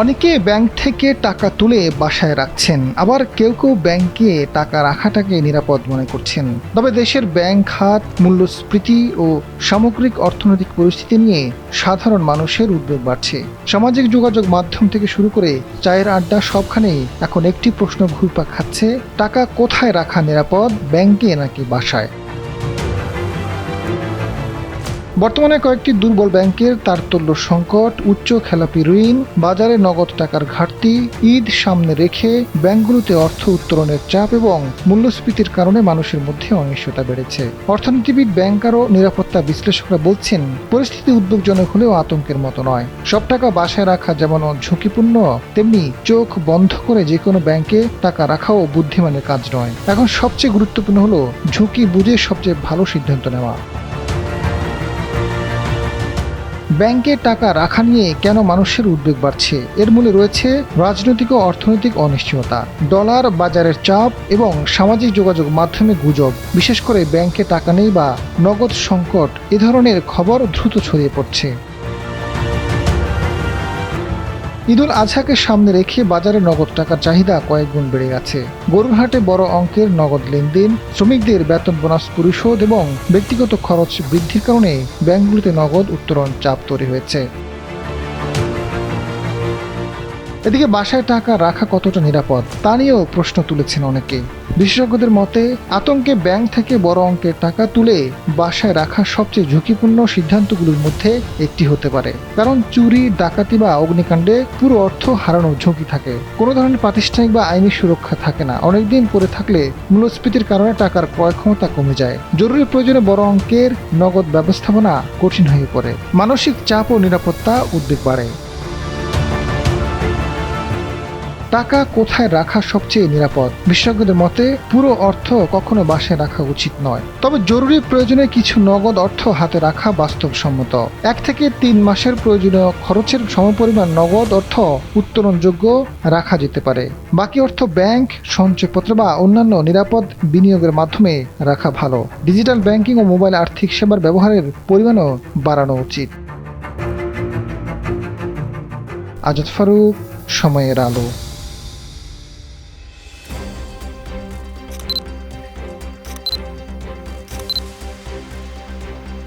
অনেকে ব্যাংক থেকে টাকা তুলে বাসায় রাখছেন, আবার কেউ কেউ ব্যাংকে টাকা রাখাটাকে নিরাপদ মনে করছেন। তবে দেশের ব্যাংক খাত, মূল্যস্ফীতি ও সামগ্রিক অর্থনৈতিক পরিস্থিতি নিয়ে সাধারণ মানুষের উদ্বেগ বাড়ছে। সামাজিক যোগাযোগ মাধ্যম থেকে শুরু করে চায়ের আড্ডা সবখানেই এখন একটি প্রশ্ন ঘুরপাক খাচ্ছে: টাকা কোথায় রাখা নিরাপদ, ব্যাংকে নাকি বাসায়? বর্তমানে কয়েকটি দুর্বল ব্যাংকের তারতম্য সংকট, উচ্চ খেলাপি ঋণ, বাজারে নগদ টাকার ঘাটতি, ঈদ সামনে রেখে ব্যাংকগুলোতে অর্থ উত্তোলনের চাপ এবং মূল্যস্ফীতির কারণে মানুষের মধ্যে অনিশ্চয়তা বেড়েছে। অর্থনীতিবিদ, ব্যাংকার ও নিরাপত্তা বিশ্লেষকরা বলছেন, পরিস্থিতি উদ্বেগজনক হলেও আতঙ্কের মতো নয়। সব টাকা বাসায় রাখা যেমন ঝুঁকিপূর্ণ, তেমনি চোখ বন্ধ করে যে কোনো ব্যাংকে টাকা রাখাও বুদ্ধিমানের কাজ নয়। এখন সবচেয়ে গুরুত্বপূর্ণ হলো ঝুঁকি বুঝে সবচেয়ে ভালো সিদ্ধান্ত নেওয়া। ব্যাংকে টাকা রাখা নিয়ে কেন মানুষের উদ্বেগ বাড়ছে? এর মূলে রয়েছে রাজনৈতিক ও অর্থনৈতিক অনিশ্চয়তা, ডলার বাজারের চাপ এবং সামাজিক যোগাযোগ মাধ্যমে গুজব। বিশেষ করে ব্যাংকে টাকা নেই বা নগদ সংকট এ ধরনের খবর দ্রুত ছড়িয়ে পড়ছে। ঈদুল আজহাকে সামনে রেখে বাজারে নগদ টাকার চাহিদা কয়েক গুণ বেড়ে গেছে। গরুর হাটে বড় অঙ্কের নগদ লেনদেন, শ্রমিকদের বেতন বোনাস পরিশোধ এবং ব্যক্তিগত খরচ বৃদ্ধির কারণে ব্যাংকগুলোতে নগদ উত্তোলন চাপ তৈরি হয়েছে। এদিকে বাসায় টাকা রাখা কতটা নিরাপদ তা নিয়েও প্রশ্ন তুলেছেন অনেকে। বিশেষজ্ঞদের মতে, আতঙ্কে ব্যাংক থেকে বড় অঙ্কের টাকা তুলে বাসায় রাখা সবচেয়ে ঝুঁকিপূর্ণ সিদ্ধান্তগুলোর মধ্যে একটি হতে পারে। কারণ চুরি, ডাকাতি বা অগ্নিকাণ্ডে পুরো অর্থ হারানোর ঝুঁকি থাকে। কোনো ধরনের প্রাতিষ্ঠানিক বা আইনি সুরক্ষা থাকে না। অনেকদিন পরে থাকলে মূল্যস্ফীতির কারণে টাকার ক্রয় ক্ষমতা কমে যায়। জরুরি প্রয়োজনে বড় অঙ্কের নগদ ব্যবস্থাপনা কঠিন হয়ে পড়ে। মানসিক চাপ ও নিরাপত্তা উদ্বেগ বাড়ে। টাকা কোথায় রাখা সবচেয়ে নিরাপদ? বিশেষজ্ঞদের মতে, পুরো অর্থ কখনো বাসায় রাখা উচিত নয়। তবে জরুরি প্রয়োজনে কিছু নগদ অর্থ হাতে রাখা বাস্তবসম্মত। 1 থেকে 3 মাসের প্রয়োজনীয় খরচের সমপরিমাণ নগদ অর্থ উত্তোলনযোগ্য রাখা যেতে পারে। বাকি অর্থ ব্যাংক, সঞ্চয়পত্র বা অন্যান্য নিরাপদ বিনিয়োগের মাধ্যমে রাখা ভালো। ডিজিটাল ব্যাংকিং ও মোবাইল আর্থিক সেবার ব্যবহারের পরিমাণও বাড়ানো উচিত। আজাদ ফারুক, সময়ের আলো।